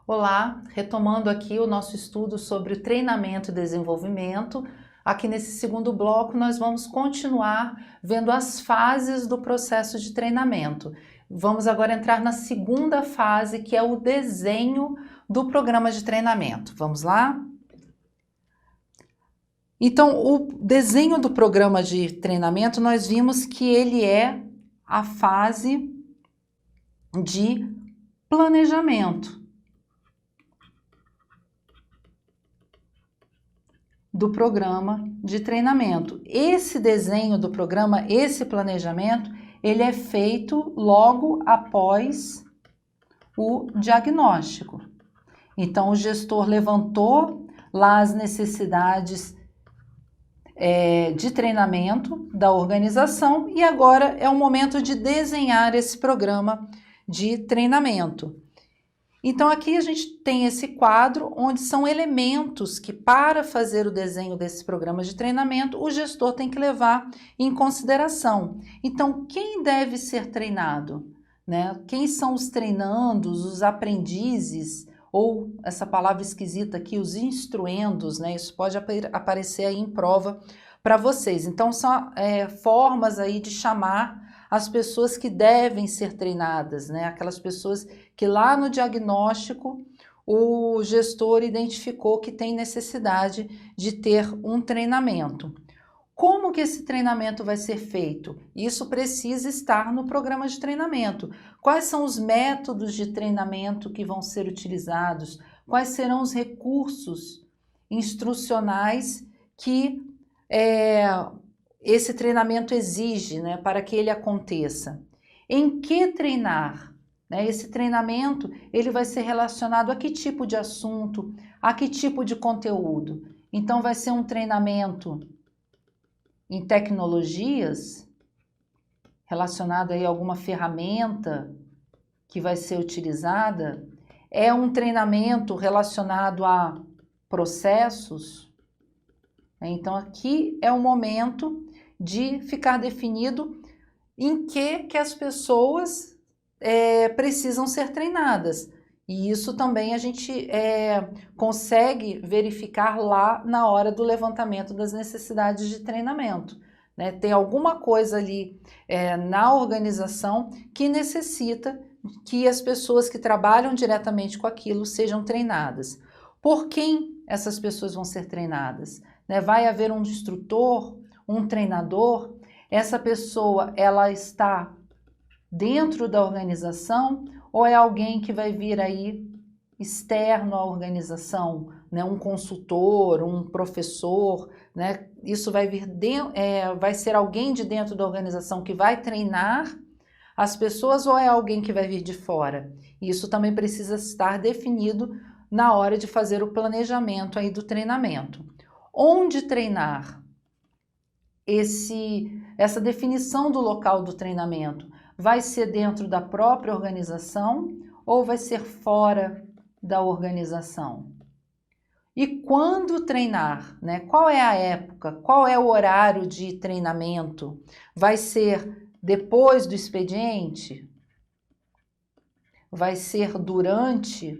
Olá, retomando aqui o nosso estudo sobre o treinamento e desenvolvimento. Aqui nesse segundo bloco nós vamos continuar vendo as fases do processo de treinamento. Vamos agora entrar na segunda fase, que é o desenho do programa de treinamento. Vamos lá? Então, o desenho do programa de treinamento, nós vimos que ele é a fase de planejamento do programa de treinamento. Esse desenho do programa, esse planejamento, ele é feito logo após o diagnóstico. Então, o gestor levantou lá as necessidades de treinamento da organização e agora é o momento de desenhar esse programa de treinamento. Então aqui a gente tem esse quadro onde são elementos que, para fazer o desenho desse programa de treinamento, o gestor tem que levar em consideração. Então, quem deve ser treinado, né? Quem são os treinandos, os aprendizes, ou essa palavra esquisita aqui, os instruendos, né? Isso pode aparecer aí em prova para vocês. Então, são formas aí de chamar as pessoas que devem ser treinadas, né? Aquelas pessoas que lá no diagnóstico o gestor identificou que tem necessidade de ter um treinamento. Como que esse treinamento vai ser feito? Isso precisa estar no programa de treinamento. Quais são os métodos de treinamento que vão ser utilizados? Quais serão os recursos instrucionais que esse treinamento exige, né, para que ele aconteça? Em que treinar? Né? Esse treinamento ele vai ser relacionado a que tipo de assunto, a que tipo de conteúdo. Então vai ser um treinamento em tecnologias, relacionado aí a alguma ferramenta que vai ser utilizada. É um treinamento relacionado a processos. Então aqui é o momento de ficar definido em que as pessoas precisam ser treinadas. E isso também a gente consegue verificar lá na hora do levantamento das necessidades de treinamento. Né? Tem alguma coisa ali na organização que necessita que as pessoas que trabalham diretamente com aquilo sejam treinadas. Por quem essas pessoas vão ser treinadas? Né? Vai haver um instrutor, um treinador? Essa pessoa ela está dentro da organização ou é alguém que vai vir aí externo à organização, né? Um consultor, um professor, né? Isso vai vir vai ser alguém de dentro da organização que vai treinar as pessoas ou é alguém que vai vir de fora? Isso também precisa estar definido na hora de fazer o planejamento aí do treinamento. Onde treinar? Essa definição do local do treinamento vai ser dentro da própria organização ou vai ser fora da organização? E quando treinar, né? Qual é a época? Qual é o horário de treinamento? Vai ser depois do expediente? Vai ser durante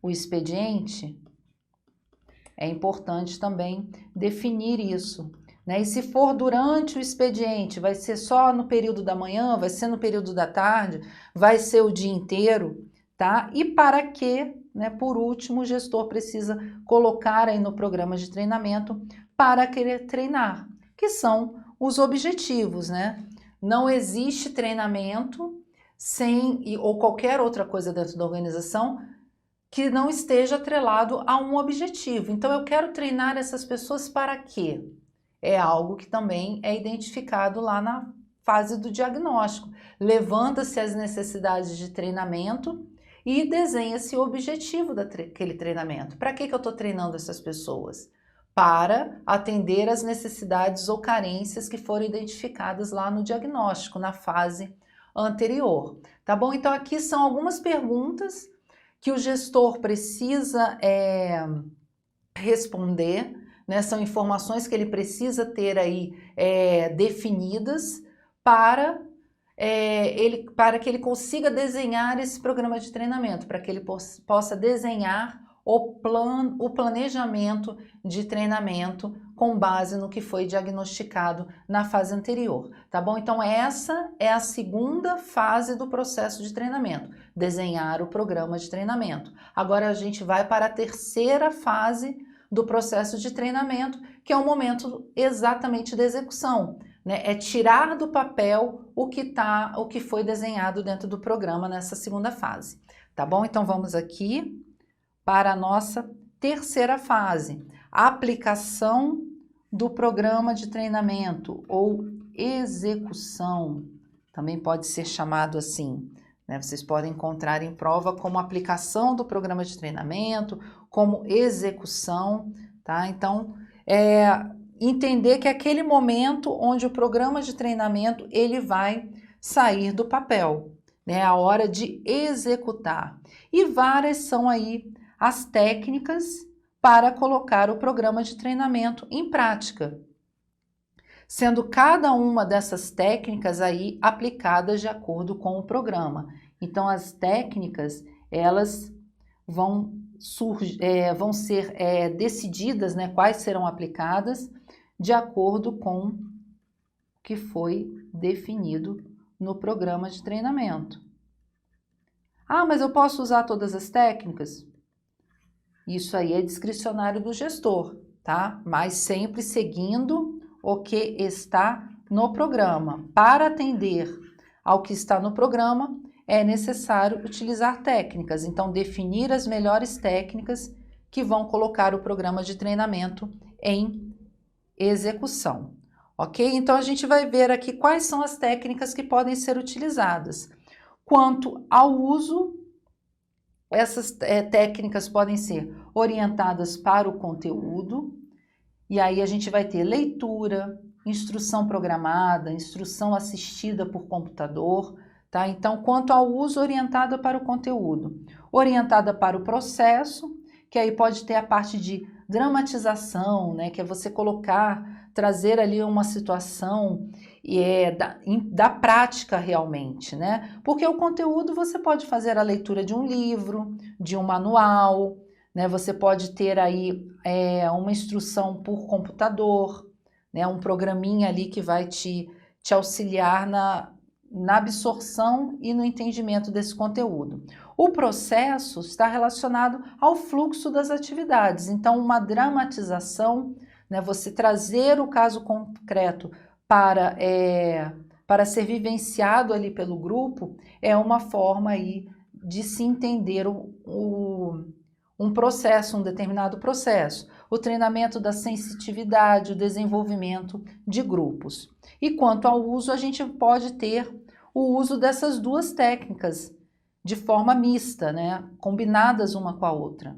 o expediente? É importante também definir isso. Né? E se for durante o expediente, vai ser só no período da manhã, vai ser no período da tarde, vai ser o dia inteiro, tá? E para que, né, por último, o gestor precisa colocar aí no programa de treinamento para querer treinar, que são os objetivos, né? Não existe treinamento ou qualquer outra coisa dentro da organização que não esteja atrelado a um objetivo. Então, eu quero treinar essas pessoas para quê? É algo que também é identificado lá na fase do diagnóstico. Levanta-se as necessidades de treinamento e desenha-se o objetivo daquele treinamento. Para que eu estou treinando essas pessoas? Para atender às necessidades ou carências que foram identificadas lá no diagnóstico, na fase anterior. Tá bom? Então, aqui são algumas perguntas que o gestor precisa responder, né? São informações que ele precisa ter aí definidas para que ele consiga desenhar esse programa de treinamento, para que ele possa desenhar o planejamento de treinamento com base no que foi diagnosticado na fase anterior, tá bom? Então essa é a segunda fase do processo de treinamento, desenhar o programa de treinamento. Agora a gente vai para a terceira fase do processo de treinamento, que é o momento exatamente da execução, né? É tirar do papel o que foi desenhado dentro do programa nessa segunda fase, tá bom? Então vamos aqui para a nossa terceira fase, a aplicação do programa de treinamento ou execução, também pode ser chamado assim, né? Vocês podem encontrar em prova como aplicação do programa de treinamento, como execução, tá? Então, entender que é aquele momento onde o programa de treinamento ele vai sair do papel, né? A hora de executar. E várias são aí as técnicas para colocar o programa de treinamento em prática, sendo cada uma dessas técnicas aí aplicadas de acordo com o programa. Então as técnicas, elas vão ser decididas, né, quais serão aplicadas de acordo com o que foi definido no programa de treinamento. Ah, mas eu posso usar todas as técnicas? Isso aí é discricionário do gestor, tá? Mas sempre seguindo o que está no programa. Para atender ao que está no programa, é necessário utilizar técnicas. Então, definir as melhores técnicas que vão colocar o programa de treinamento em execução. Ok? Então, a gente vai ver aqui quais são as técnicas que podem ser utilizadas. Quanto ao uso, essas técnicas podem ser orientadas para o conteúdo, e aí a gente vai ter leitura, instrução programada, instrução assistida por computador, tá? Então, quanto ao uso, orientada para o conteúdo, orientada para o processo, que aí pode ter a parte de dramatização, né? Que é você trazer ali uma situação da prática realmente, né? Porque o conteúdo você pode fazer a leitura de um livro, de um manual, né? Você pode ter aí uma instrução por computador, né? Um programinha ali que vai te auxiliar na absorção e no entendimento desse conteúdo. O processo está relacionado ao fluxo das atividades, então uma dramatização, né? Você trazer o caso concreto para ser vivenciado ali pelo grupo, é uma forma aí de se entender um processo, um determinado processo. O treinamento da sensitividade, o desenvolvimento de grupos. E quanto ao uso, a gente pode ter o uso dessas duas técnicas de forma mista, né? Combinadas uma com a outra.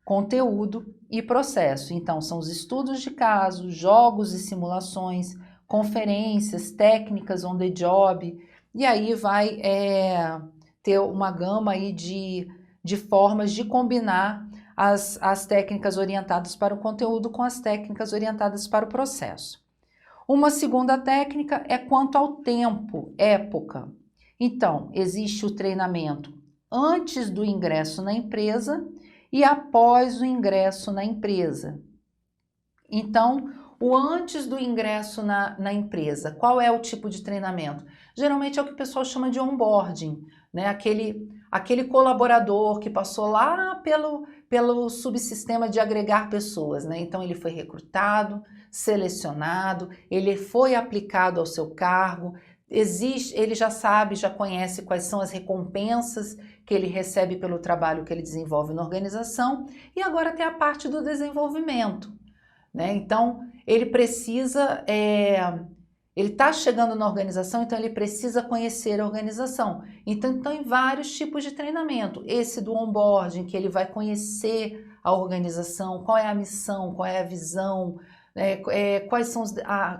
Conteúdo e processo. Então, são os estudos de caso, jogos e simulações, conferências, técnicas on the job, e aí vai ter uma gama aí de formas de combinar as técnicas orientadas para o conteúdo com as técnicas orientadas para o processo. Uma segunda técnica é quanto ao tempo, época. Então, existe o treinamento antes do ingresso na empresa e após o ingresso na empresa. Então, o antes do ingresso na empresa, qual é o tipo de treinamento? Geralmente é o que o pessoal chama de onboarding, né? Aquele colaborador que passou lá pelo subsistema de agregar pessoas, né? Então ele foi recrutado, selecionado, ele foi aplicado ao seu cargo, ele já sabe, já conhece quais são as recompensas que ele recebe pelo trabalho que ele desenvolve na organização, e agora tem a parte do desenvolvimento, né? Então ele precisa, ele está chegando na organização, então ele precisa conhecer a organização. Então tem vários tipos de treinamento. Esse do onboarding, que ele vai conhecer a organização, qual é a missão, qual é a visão, quais são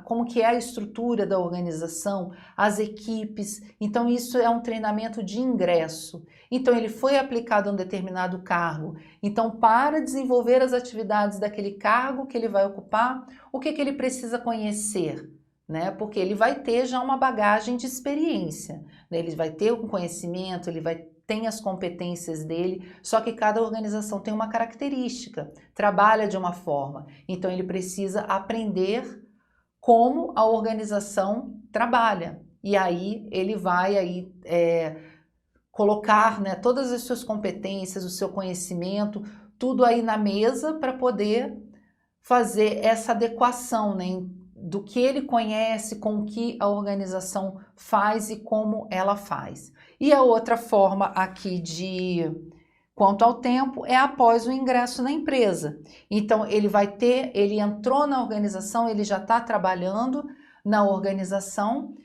como que é a estrutura da organização, as equipes. Então isso é um treinamento de ingresso. Então ele foi aplicado a um determinado cargo. Então, para desenvolver as atividades daquele cargo que ele vai ocupar, o que ele precisa conhecer? Né? Porque ele vai ter já uma bagagem de experiência, né? Ele vai ter um conhecimento, tem as competências dele, só que cada organização tem uma característica, trabalha de uma forma, então ele precisa aprender como a organização trabalha, e aí ele vai colocar, né, todas as suas competências, o seu conhecimento, tudo aí na mesa para poder fazer essa adequação, né, do que ele conhece com o que a organização faz e como ela faz. E a outra forma aqui quanto ao tempo é após o ingresso na empresa. Então ele entrou na organização, ele já está trabalhando na organização,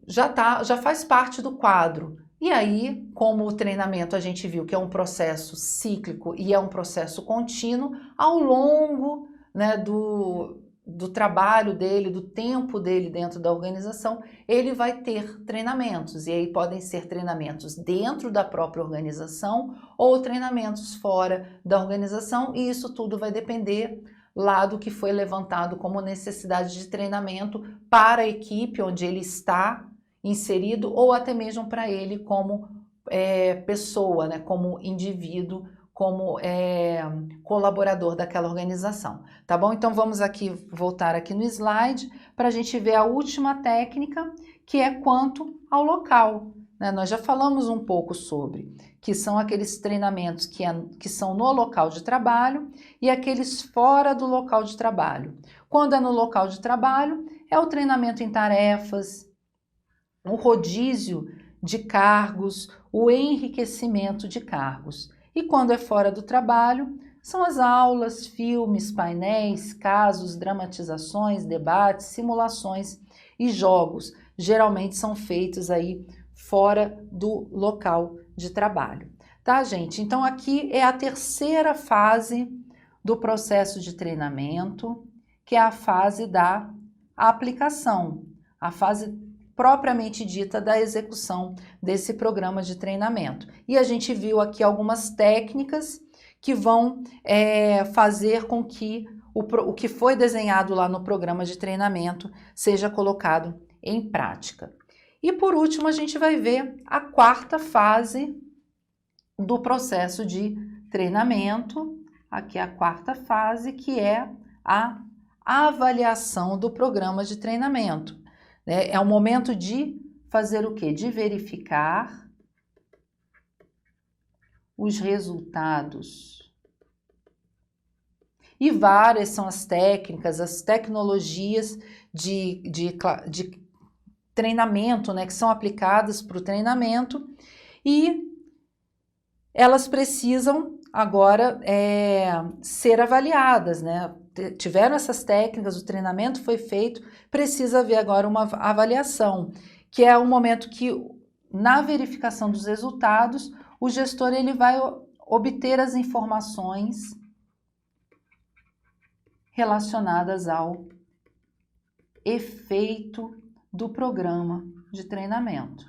já faz parte do quadro. E aí, como o treinamento a gente viu que é um processo cíclico e é um processo contínuo, ao longo, né, do trabalho dele, do tempo dele dentro da organização, ele vai ter treinamentos, e aí podem ser treinamentos dentro da própria organização ou treinamentos fora da organização, e isso tudo vai depender lá do que foi levantado como necessidade de treinamento para a equipe onde ele está inserido, ou até mesmo para ele como pessoa, né, como indivíduo, como colaborador daquela organização, tá bom? Então vamos voltar aqui no slide para a gente ver a última técnica, que é quanto ao local, né? Nós já falamos um pouco sobre, que são aqueles treinamentos que são no local de trabalho e aqueles fora do local de trabalho. Quando é no local de trabalho, é o treinamento em tarefas, o rodízio de cargos, o enriquecimento de cargos. E quando é fora do trabalho, são as aulas, filmes, painéis, casos, dramatizações, debates, simulações e jogos. Geralmente são feitos aí fora do local de trabalho. Tá, gente? Então aqui é a terceira fase do processo de treinamento, que é a fase da aplicação, a fase propriamente dita da execução desse programa de treinamento. E a gente viu aqui algumas técnicas que vão fazer com que o que foi desenhado lá no programa de treinamento seja colocado em prática. E por último, a gente vai ver a quarta fase do processo de treinamento. Aqui é a quarta fase, que é a avaliação do programa de treinamento. É o momento de fazer o quê? De verificar os resultados. E várias são as técnicas, as tecnologias de treinamento, né, que são aplicadas para o treinamento, e elas precisam agora ser avaliadas, né? Tiveram essas técnicas, o treinamento foi feito, precisa haver agora uma avaliação, que é o momento que, na verificação dos resultados, o gestor ele vai obter as informações relacionadas ao efeito do programa de treinamento.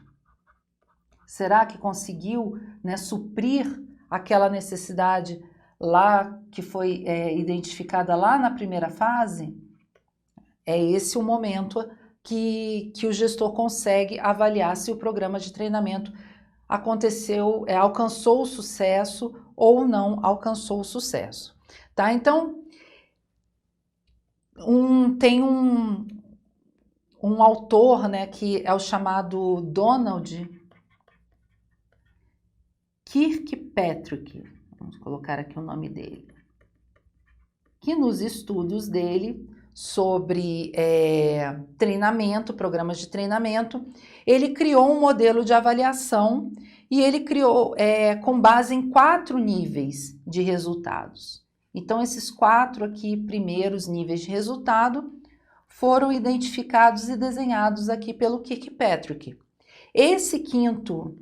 Será que conseguiu, né, suprir aquela necessidade lá que foi identificada lá na primeira fase? É esse o momento que o gestor consegue avaliar se o programa de treinamento alcançou o sucesso ou não alcançou o sucesso. Tá? Então, tem um autor, né, que é o chamado Donald Kirkpatrick, vamos colocar aqui o nome dele, que nos estudos dele sobre treinamento, programas de treinamento, ele criou um modelo de avaliação e ele criou com base em 4 níveis de resultados. Então, esses 4 aqui primeiros níveis de resultado foram identificados e desenhados aqui pelo Kirkpatrick. Esse 5º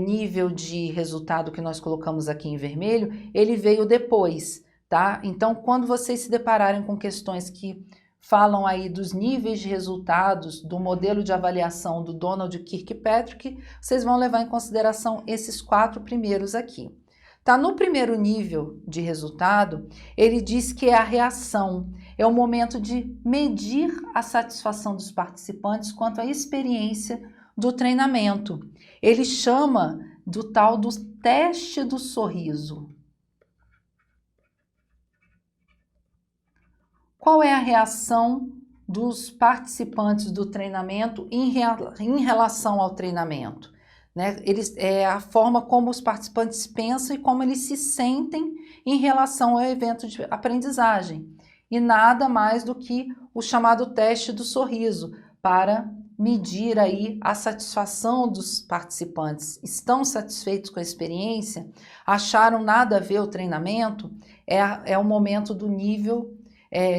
nível de resultado que nós colocamos aqui em vermelho, ele veio depois, tá? Então, quando vocês se depararem com questões que falam aí dos níveis de resultados do modelo de avaliação do Donald Kirkpatrick, vocês vão levar em consideração esses 4 primeiros aqui. Tá? No primeiro nível de resultado, ele diz que é a reação, é o momento de medir a satisfação dos participantes quanto à experiência do treinamento. Ele chama do tal do teste do sorriso. Qual é a reação dos participantes do treinamento em relação ao treinamento? Né? É a forma como os participantes pensam e como eles se sentem em relação ao evento de aprendizagem. E nada mais do que o chamado teste do sorriso, para medir aí a satisfação dos participantes. Estão satisfeitos com a experiência? Acharam nada a ver o treinamento? É o momento do nível,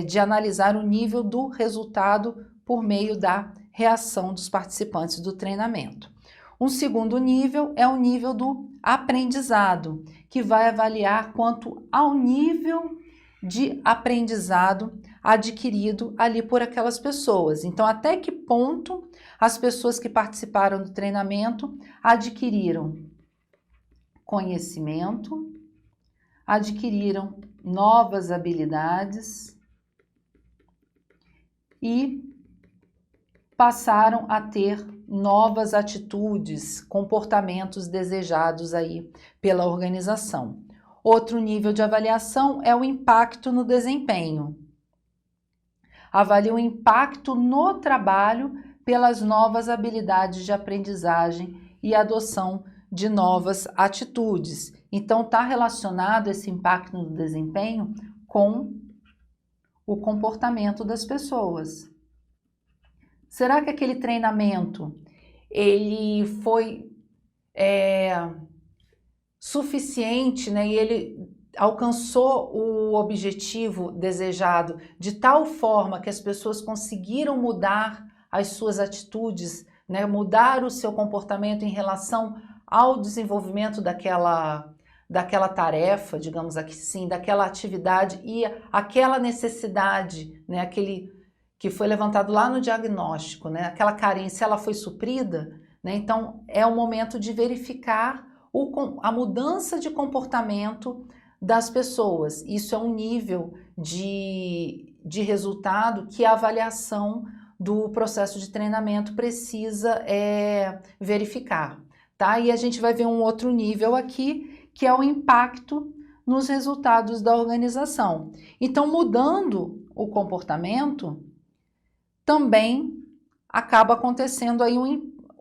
de analisar o nível do resultado por meio da reação dos participantes do treinamento. Um segundo nível é o nível do aprendizado, que vai avaliar quanto ao nível de aprendizado adquirido ali por aquelas pessoas. Então, até que ponto as pessoas que participaram do treinamento adquiriram conhecimento, adquiriram novas habilidades e passaram a ter novas atitudes, comportamentos desejados aí pela organização. Outro nível de avaliação é o impacto no desempenho. Avalia o impacto no trabalho pelas novas habilidades de aprendizagem e adoção de novas atitudes. Então, está relacionado esse impacto no desempenho com o comportamento das pessoas. Será que aquele treinamento ele foi suficiente, né? E ele alcançou o objetivo desejado de tal forma que as pessoas conseguiram mudar as suas atitudes, né? Mudar o seu comportamento em relação ao desenvolvimento daquela tarefa, digamos assim, daquela atividade e aquela necessidade, né? Aquele que foi levantado lá no diagnóstico, né? Aquela carência, ela foi suprida, né? Então, é o momento de verificar a mudança de comportamento das pessoas. Isso é um nível de resultado que a avaliação do processo de treinamento precisa verificar, tá? E a gente vai ver um outro nível aqui, que é o impacto nos resultados da organização. Então, mudando o comportamento, também acaba acontecendo aí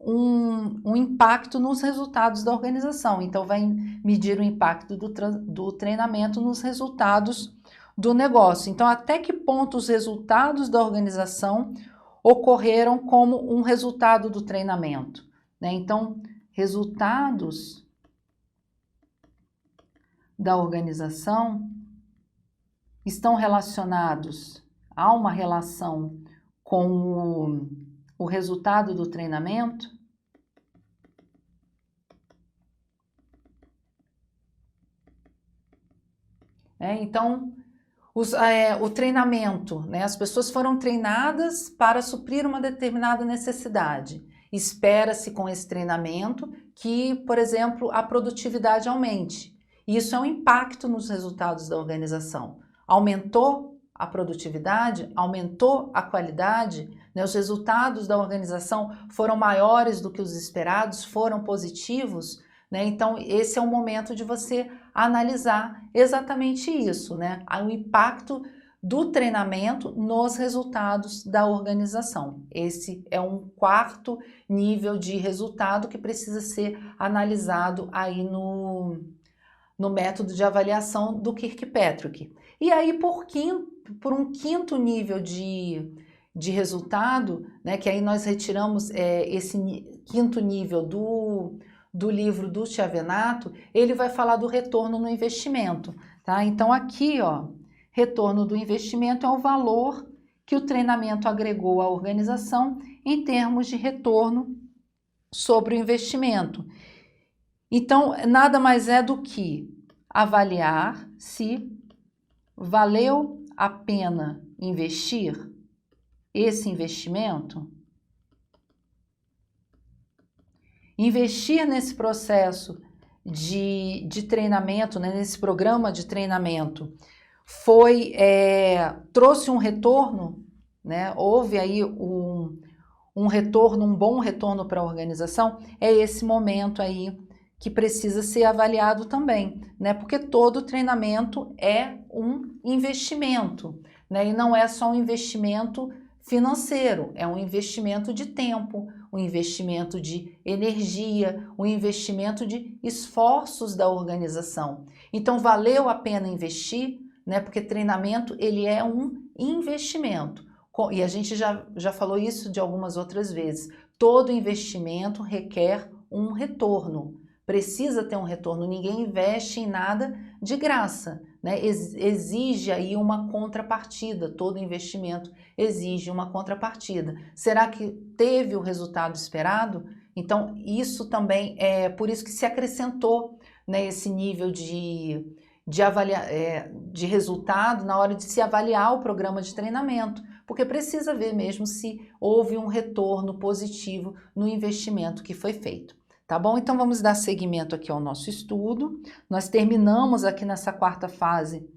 um impacto nos resultados da organização. Então, vai medir o impacto do treinamento nos resultados do negócio. Então, até que ponto os resultados da organização ocorreram como um resultado do treinamento, né? Então, resultados da organização estão relacionados a uma relação com o resultado do treinamento? Então, o treinamento, né? As pessoas foram treinadas para suprir uma determinada necessidade. Espera-se com esse treinamento que, por exemplo, a produtividade aumente. Isso é um impacto nos resultados da organização. Aumentou a produtividade, aumentou a qualidade, né? Os resultados da organização foram maiores do que os esperados, foram positivos, né? Então, esse é o momento de você analisar exatamente isso, né? O impacto do treinamento nos resultados da organização. Esse é um quarto nível de resultado que precisa ser analisado aí no método de avaliação do Kirkpatrick. E aí, por um quinto nível de resultado, né, que aí nós retiramos esse quinto nível do livro do Chiavenato, ele vai falar do retorno no investimento, tá? Então aqui, ó, retorno do investimento é o valor que o treinamento agregou à organização em termos de retorno sobre o investimento. Então, nada mais é do que avaliar se valeu a pena investir esse investimento? Investir nesse processo de treinamento, né, nesse programa de treinamento, trouxe um retorno, né? Houve aí um retorno, um bom retorno para a organização? É esse momento aí que precisa ser avaliado também, né? Porque todo treinamento é um investimento, né? E não é só um investimento financeiro, é um investimento de tempo, um investimento de energia, um investimento de esforços da organização. Então, valeu a pena investir, né? Porque treinamento, ele é um investimento. E a gente já falou isso de algumas outras vezes. Todo investimento requer um retorno. Precisa ter um retorno. Ninguém investe em nada de graça, né? Exige aí uma contrapartida. Todo investimento exige uma contrapartida. Será que teve o resultado esperado? Então, isso também é por isso que se acrescentou, né, esse nível de resultado na hora de se avaliar o programa de treinamento, porque precisa ver mesmo se houve um retorno positivo no investimento que foi feito. Tá bom? Então vamos dar seguimento aqui ao nosso estudo. Nós terminamos aqui nessa quarta fase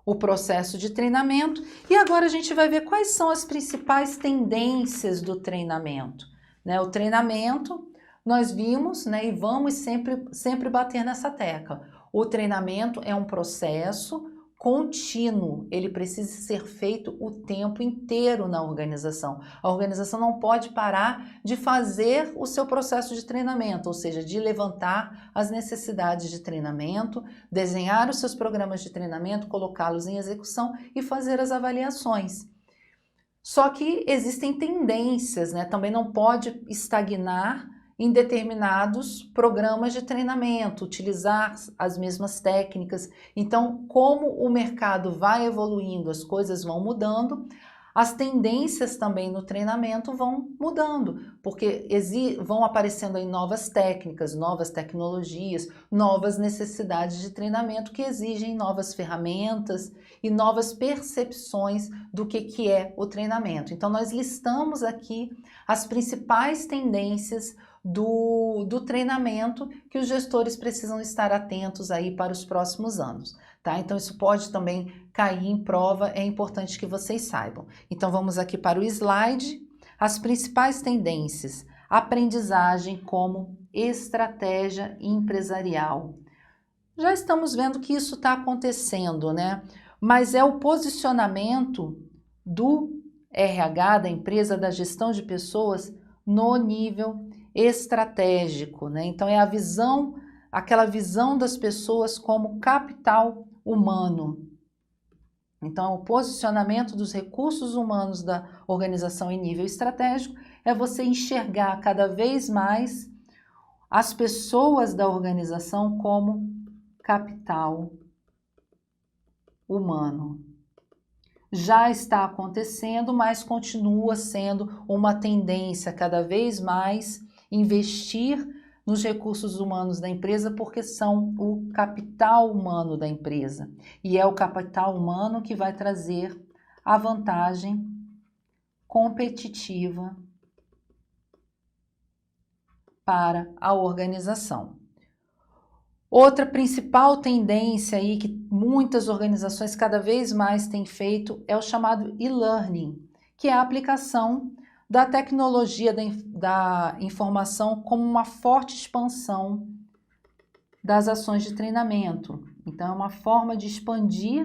o processo de treinamento e agora a gente vai ver quais são as principais tendências do treinamento, né? O treinamento, nós vimos, né, e vamos sempre bater nessa tecla. O treinamento é um processo contínuo, ele precisa ser feito o tempo inteiro na organização. A organização não pode parar de fazer o seu processo de treinamento, ou seja, de levantar as necessidades de treinamento, desenhar os seus programas de treinamento, colocá-los em execução e fazer as avaliações. Só que existem tendências, né? Também não pode estagnar em determinados programas de treinamento, utilizar as mesmas técnicas. Então, como o mercado vai evoluindo, as coisas vão mudando, as tendências também no treinamento vão mudando, porque vão aparecendo aí novas técnicas, novas tecnologias, novas necessidades de treinamento que exigem novas ferramentas e novas percepções do que é o treinamento. Então, nós listamos aqui as principais tendências do treinamento que os gestores precisam estar atentos aí para os próximos anos, tá? Então isso pode também cair em prova, é importante que vocês saibam. Então vamos aqui para o slide, as principais tendências, aprendizagem como estratégia empresarial. Já estamos vendo que isso está acontecendo, né? Mas é o posicionamento do RH, da empresa, da gestão de pessoas no nível estratégico, né? Então é a visão, aquela visão das pessoas como capital humano. Então, o posicionamento dos recursos humanos da organização em nível estratégico é você enxergar cada vez mais as pessoas da organização como capital humano. Já está acontecendo, mas continua sendo uma tendência cada vez mais investir nos recursos humanos da empresa, porque são o capital humano da empresa. E é o capital humano que vai trazer a vantagem competitiva para a organização. Outra principal tendência aí que muitas organizações cada vez mais têm feito é o chamado e-learning, que é a aplicação da tecnologia da informação como uma forte expansão das ações de treinamento. Então, é uma forma de expandir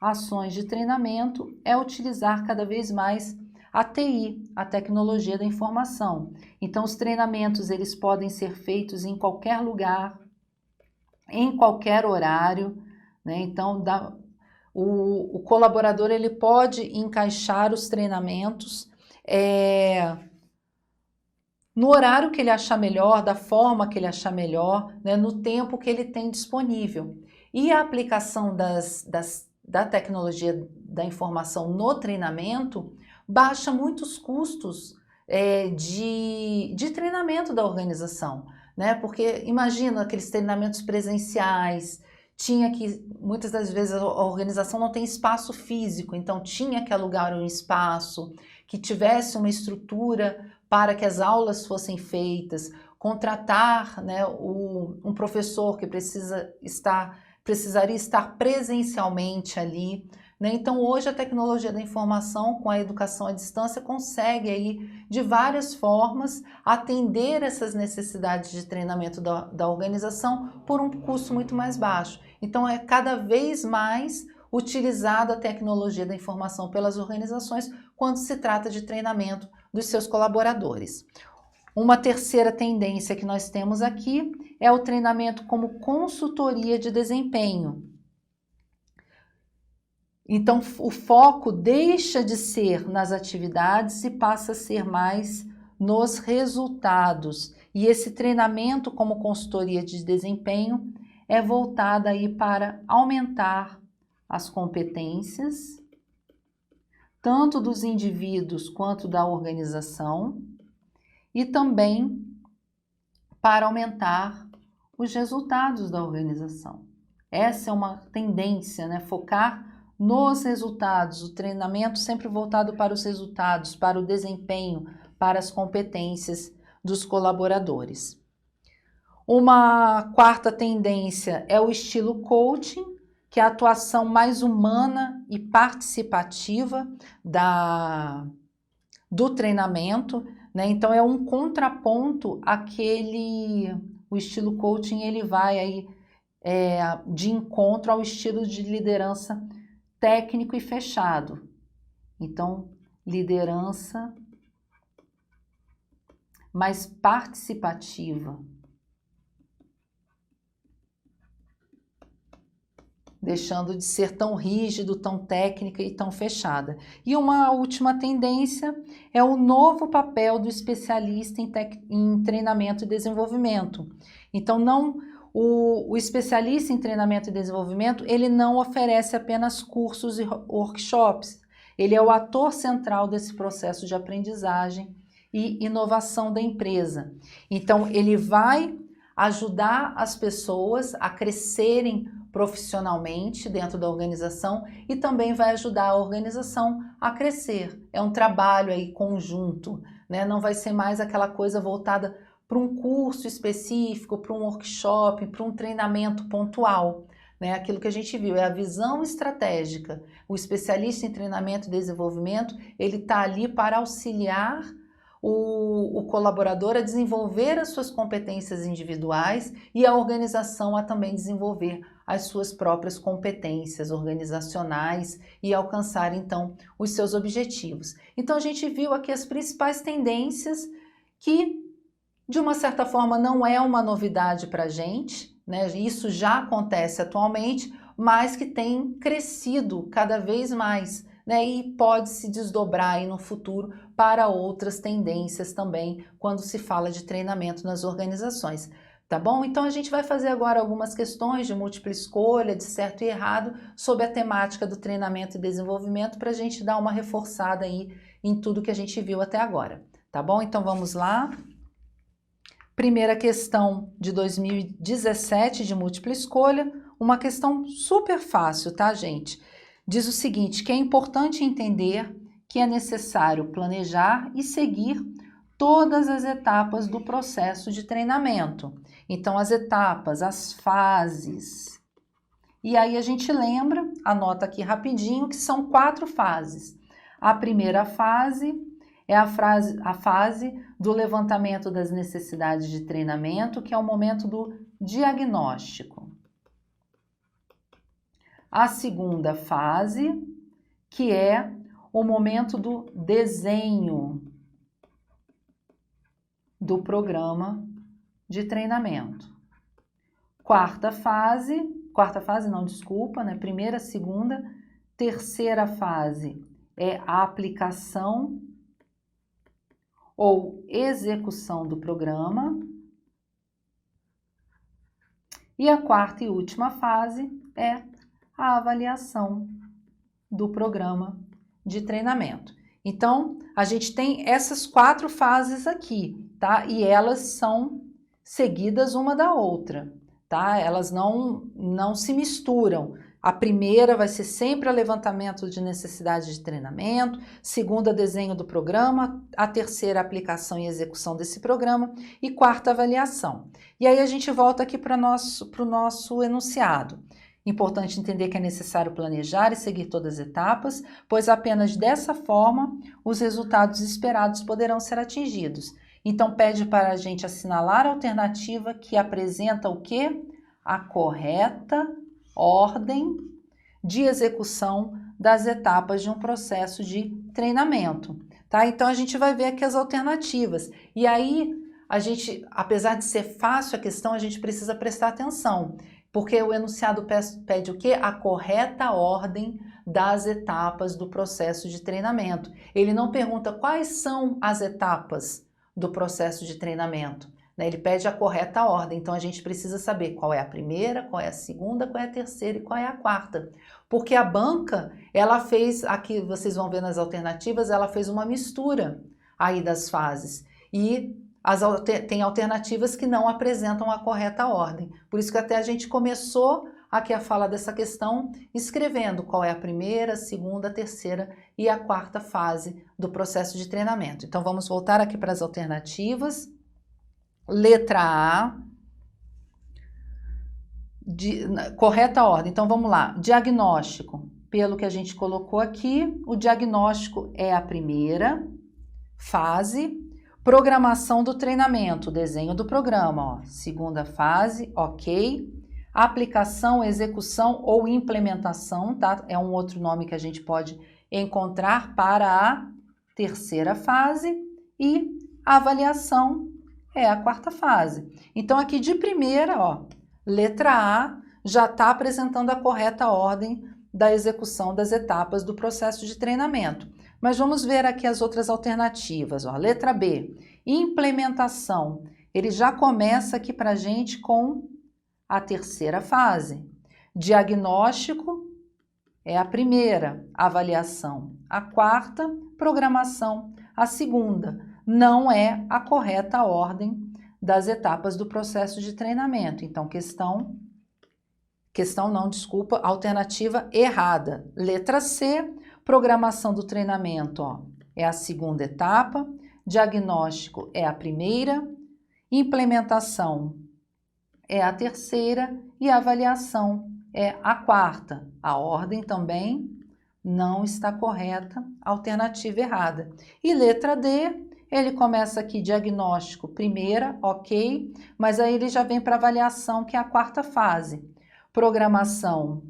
ações de treinamento, é utilizar cada vez mais a TI, a tecnologia da informação. Então, os treinamentos eles podem ser feitos em qualquer lugar, em qualquer horário, né? Então, o colaborador ele pode encaixar os treinamentos no horário que ele achar melhor, da forma que ele achar melhor, né? No tempo que ele tem disponível. E a aplicação da tecnologia da informação no treinamento baixa muitos custos de treinamento da organização, né? Porque imagina aqueles treinamentos presenciais, muitas das vezes a organização não tem espaço físico, então tinha que alugar um espaço, que tivesse uma estrutura para que as aulas fossem feitas, contratar, né, um professor que precisaria estar presencialmente ali, né? Então hoje a tecnologia da informação com a educação à distância consegue aí de várias formas atender essas necessidades de treinamento da organização por um custo muito mais baixo. Então é cada vez mais utilizada a tecnologia da informação pelas organizações quando se trata de treinamento dos seus colaboradores. Uma terceira tendência que nós temos aqui é o treinamento como consultoria de desempenho. Então, o foco deixa de ser nas atividades e passa a ser mais nos resultados. E esse treinamento como consultoria de desempenho é voltado aí para aumentar as competências, tanto dos indivíduos quanto da organização, e também para aumentar os resultados da organização. Essa é uma tendência, né? Focar nos resultados, o treinamento sempre voltado para os resultados, para o desempenho, para as competências dos colaboradores. Uma quarta tendência é o estilo coaching, que é a atuação mais humana e participativa do treinamento, né? Então é um contraponto o estilo coaching ele vai aí de encontro ao estilo de liderança técnico e fechado. Então, liderança mais participativa, deixando de ser tão rígido, tão técnica e tão fechada. E uma última tendência é o novo papel do especialista em treinamento e desenvolvimento. Então, o especialista em treinamento e desenvolvimento, ele não oferece apenas cursos e workshops, ele é o ator central desse processo de aprendizagem e inovação da empresa. Então, ele vai ajudar as pessoas a crescerem profissionalmente dentro da organização e também vai ajudar a organização a crescer. É um trabalho aí conjunto, né? Não vai ser mais aquela coisa voltada para um curso específico, para um workshop, para um treinamento pontual, né? Aquilo que a gente viu é a visão estratégica. O especialista em treinamento e desenvolvimento, ele está ali para auxiliar o colaborador a desenvolver as suas competências individuais e a organização a também desenvolver as suas próprias competências organizacionais e alcançar, então, os seus objetivos. Então, a gente viu aqui as principais tendências que, de uma certa forma, não é uma novidade para a gente, né? Isso já acontece atualmente, mas que tem crescido cada vez mais, né? E pode se desdobrar aí no futuro para outras tendências também, quando se fala de treinamento nas organizações. Tá bom? Então a gente vai fazer agora algumas questões de múltipla escolha, de certo e errado, sobre a temática do treinamento e desenvolvimento, para a gente dar uma reforçada aí em tudo que a gente viu até agora. Tá bom? Então vamos lá. Primeira questão de 2017 de múltipla escolha, uma questão super fácil, tá, gente? Diz o seguinte, que é importante entender que é necessário planejar e seguir todas as etapas do processo de treinamento. Então, as etapas, as fases. E aí a gente lembra, anota aqui rapidinho, que são 4 fases. A primeira fase é a fase do levantamento das necessidades de treinamento, que é o momento do diagnóstico. A segunda fase, que é o momento do desenho do programa de treinamento. Primeira, segunda, terceira fase é a aplicação ou execução do programa. E a quarta e última fase é a avaliação do programa de treinamento. Então, a gente tem essas 4 fases aqui, tá? E elas são seguidas uma da outra, tá? Elas não se misturam. A primeira vai ser sempre o levantamento de necessidade de treinamento, segunda, desenho do programa, a terceira, aplicação e execução desse programa e quarta, avaliação. E aí a gente volta aqui para o nosso enunciado. Importante entender que é necessário planejar e seguir todas as etapas, pois apenas dessa forma os resultados esperados poderão ser atingidos. Então pede para a gente assinalar a alternativa que apresenta o quê? A correta ordem de execução das etapas de um processo de treinamento, tá? Então a gente vai ver aqui as alternativas. E aí a gente, apesar de ser fácil a questão, a gente precisa prestar atenção, porque o enunciado pede o quê? A correta ordem das etapas do processo de treinamento. Ele não pergunta quais são as etapas do processo de treinamento. Ele pede a correta ordem, então a gente precisa saber qual é a primeira, qual é a segunda, qual é a terceira e qual é a quarta. Porque a banca, ela fez, aqui vocês vão ver nas alternativas, ela fez uma mistura aí das fases. E tem alternativas que não apresentam a correta ordem. Por isso que até a gente começou aqui a fala dessa questão escrevendo qual é a primeira, segunda, terceira e a quarta fase do processo de treinamento. Então vamos voltar aqui para as alternativas. Letra A, correta ordem. Então vamos lá, diagnóstico. Pelo que a gente colocou aqui, o diagnóstico é a primeira fase. Programação do treinamento, desenho do programa, ó. Segunda fase, ok. Aplicação, execução ou implementação, tá? É um outro nome que a gente pode encontrar para a terceira fase. E avaliação é a quarta fase. Então aqui de primeira, ó, letra A já está apresentando a correta ordem da execução das etapas do processo de treinamento. Mas vamos ver aqui as outras alternativas, ó. Letra B, implementação. Ele já começa aqui para a gente com a terceira fase. Diagnóstico é a primeira, avaliação a quarta, programação a segunda. Não é a correta ordem das etapas do processo de treinamento. Então, alternativa errada. Letra C, programação do treinamento, ó, é a segunda etapa, diagnóstico é a primeira, implementação é a terceira e avaliação é a quarta. A ordem também não está correta, alternativa errada. E letra D, ele começa aqui diagnóstico, primeira, ok, mas aí ele já vem para avaliação, que é a quarta fase. Programação,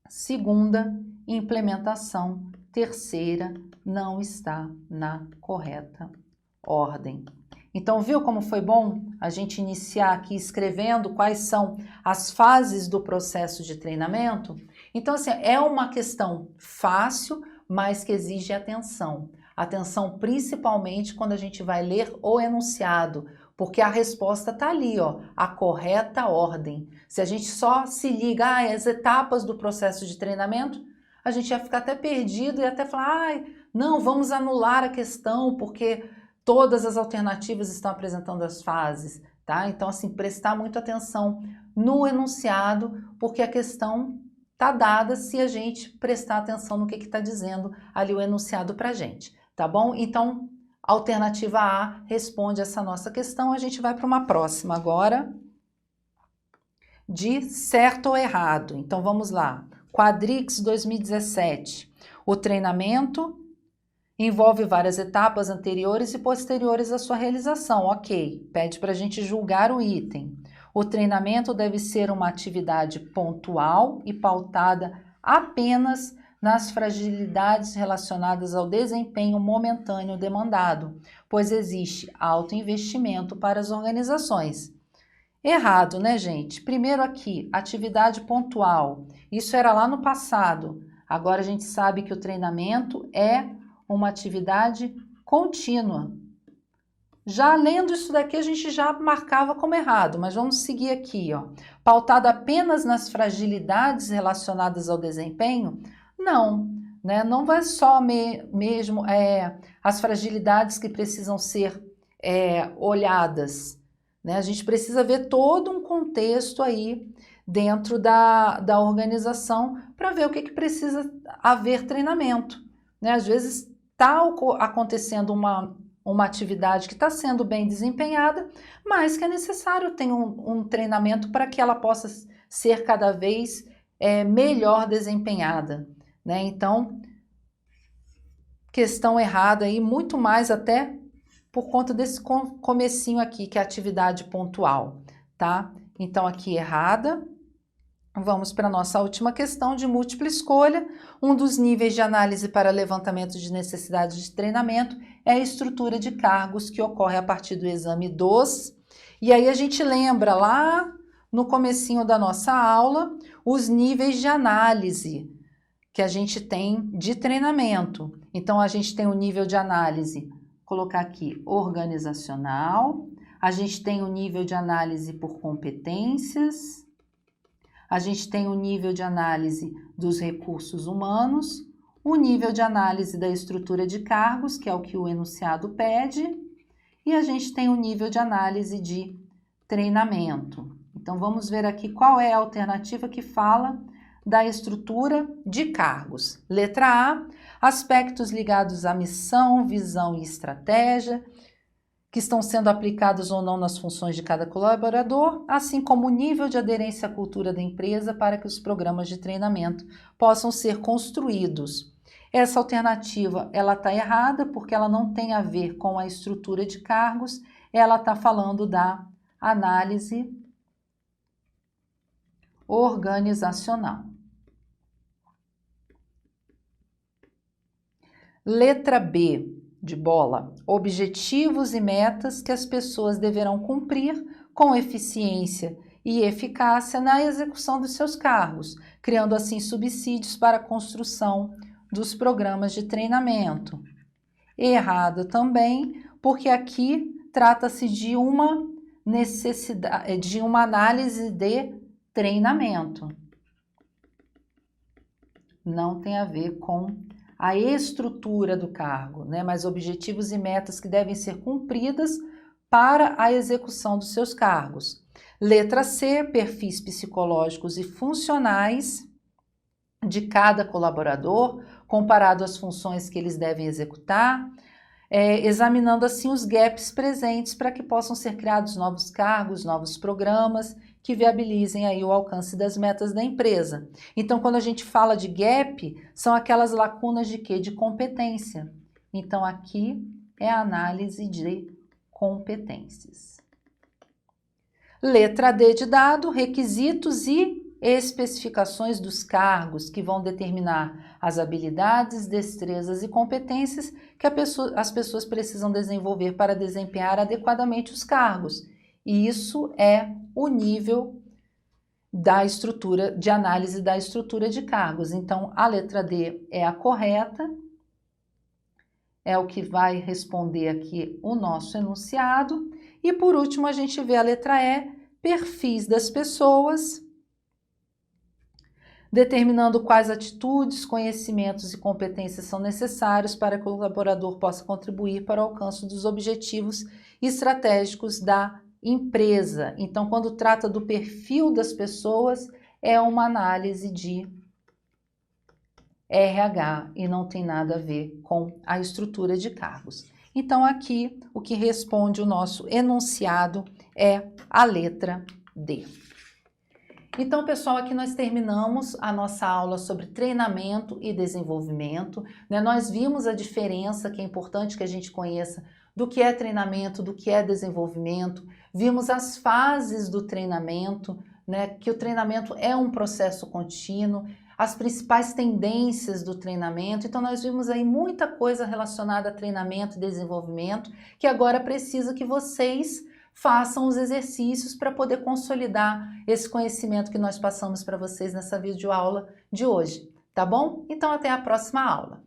segunda, implementação, terceira, não está na correta ordem. Então, viu como foi bom a gente iniciar aqui escrevendo quais são as fases do processo de treinamento? Então, assim, é uma questão fácil, mas que exige atenção. Atenção principalmente quando a gente vai ler o enunciado, porque a resposta está ali, ó, a correta ordem. Se a gente só se liga às etapas do processo de treinamento, a gente ia ficar até perdido e até falar, não, vamos anular a questão, porque todas as alternativas estão apresentando as fases, tá? Então, assim, prestar muita atenção no enunciado, porque a questão está dada se a gente prestar atenção no que está dizendo ali o enunciado para a gente, tá bom? Então, alternativa A responde essa nossa questão. A gente vai para uma próxima agora, de certo ou errado. Então, vamos lá. Quadrix 2017. O treinamento envolve várias etapas anteriores e posteriores à sua realização. Ok, pede para a gente julgar o item. O treinamento deve ser uma atividade pontual e pautada apenas nas fragilidades relacionadas ao desempenho momentâneo demandado, pois existe alto investimento para as organizações. Errado, né, gente? Primeiro aqui, atividade pontual. Isso era lá no passado. Agora a gente sabe que o treinamento é uma atividade contínua. Já lendo isso daqui, a gente já marcava como errado, mas vamos seguir aqui, ó. Pautada apenas nas fragilidades relacionadas ao desempenho? Não, né? Não vai só mesmo as fragilidades que precisam ser olhadas, né? A gente precisa ver todo um contexto aí dentro da organização para ver o que precisa haver treinamento, né? Às vezes está acontecendo uma atividade que está sendo bem desempenhada, mas que é necessário ter um treinamento para que ela possa ser cada vez melhor desempenhada, né? Então, questão errada aí, muito mais até por conta desse comecinho aqui, que é atividade pontual, tá? Então, aqui errada. Vamos para a nossa última questão de múltipla escolha. Um dos níveis de análise para levantamento de necessidades de treinamento é a estrutura de cargos que ocorre a partir do exame dos... E aí a gente lembra lá no comecinho da nossa aula os níveis de análise que a gente tem de treinamento. Então, a gente tem o nível de análise, vou colocar aqui, organizacional. A gente tem o nível de análise por competências. A gente tem o nível de análise dos recursos humanos, o nível de análise da estrutura de cargos, que é o que o enunciado pede, e a gente tem o nível de análise de treinamento. Então, vamos ver aqui qual é a alternativa que fala da estrutura de cargos. Letra A, aspectos ligados à missão, visão e estratégia, que estão sendo aplicados ou não nas funções de cada colaborador, assim como o nível de aderência à cultura da empresa para que os programas de treinamento possam ser construídos. Essa alternativa, ela está errada porque ela não tem a ver com a estrutura de cargos, ela está falando da análise organizacional. Letra B, de bola, objetivos e metas que as pessoas deverão cumprir com eficiência e eficácia na execução dos seus cargos, criando assim subsídios para a construção dos programas de treinamento. Errado também, porque aqui trata-se de uma necessidade, de uma análise de treinamento. Não tem a ver com a estrutura do cargo, né? Mas objetivos e metas que devem ser cumpridas para a execução dos seus cargos. Letra C, perfis psicológicos e funcionais de cada colaborador, comparado às funções que eles devem executar, examinando assim os gaps presentes para que possam ser criados novos cargos, novos programas que viabilizem aí o alcance das metas da empresa. Então, quando a gente fala de gap, são aquelas lacunas de quê? De competência. Então, aqui é a análise de competências. Letra D de dado, requisitos e especificações dos cargos que vão determinar as habilidades, destrezas e competências que as pessoas precisam desenvolver para desempenhar adequadamente os cargos. E isso é o nível da estrutura de análise da estrutura de cargos. Então, a letra D é a correta, é o que vai responder aqui o nosso enunciado. E por último, a gente vê a letra E, perfis das pessoas, determinando quais atitudes, conhecimentos e competências são necessários para que o colaborador possa contribuir para o alcance dos objetivos estratégicos da empresa. Então, quando trata do perfil das pessoas, é uma análise de RH e não tem nada a ver com a estrutura de cargos. Então, aqui, o que responde o nosso enunciado é a letra D. Então, pessoal, aqui nós terminamos a nossa aula sobre treinamento e desenvolvimento, né? Nós vimos a diferença, que é importante que a gente conheça, do que é treinamento, do que é desenvolvimento. Vimos as fases do treinamento, né? Que o treinamento é um processo contínuo, as principais tendências do treinamento. Então, nós vimos aí muita coisa relacionada a treinamento e desenvolvimento, que agora precisa que vocês façam os exercícios para poder consolidar esse conhecimento que nós passamos para vocês nessa videoaula de hoje, tá bom? Então, até a próxima aula.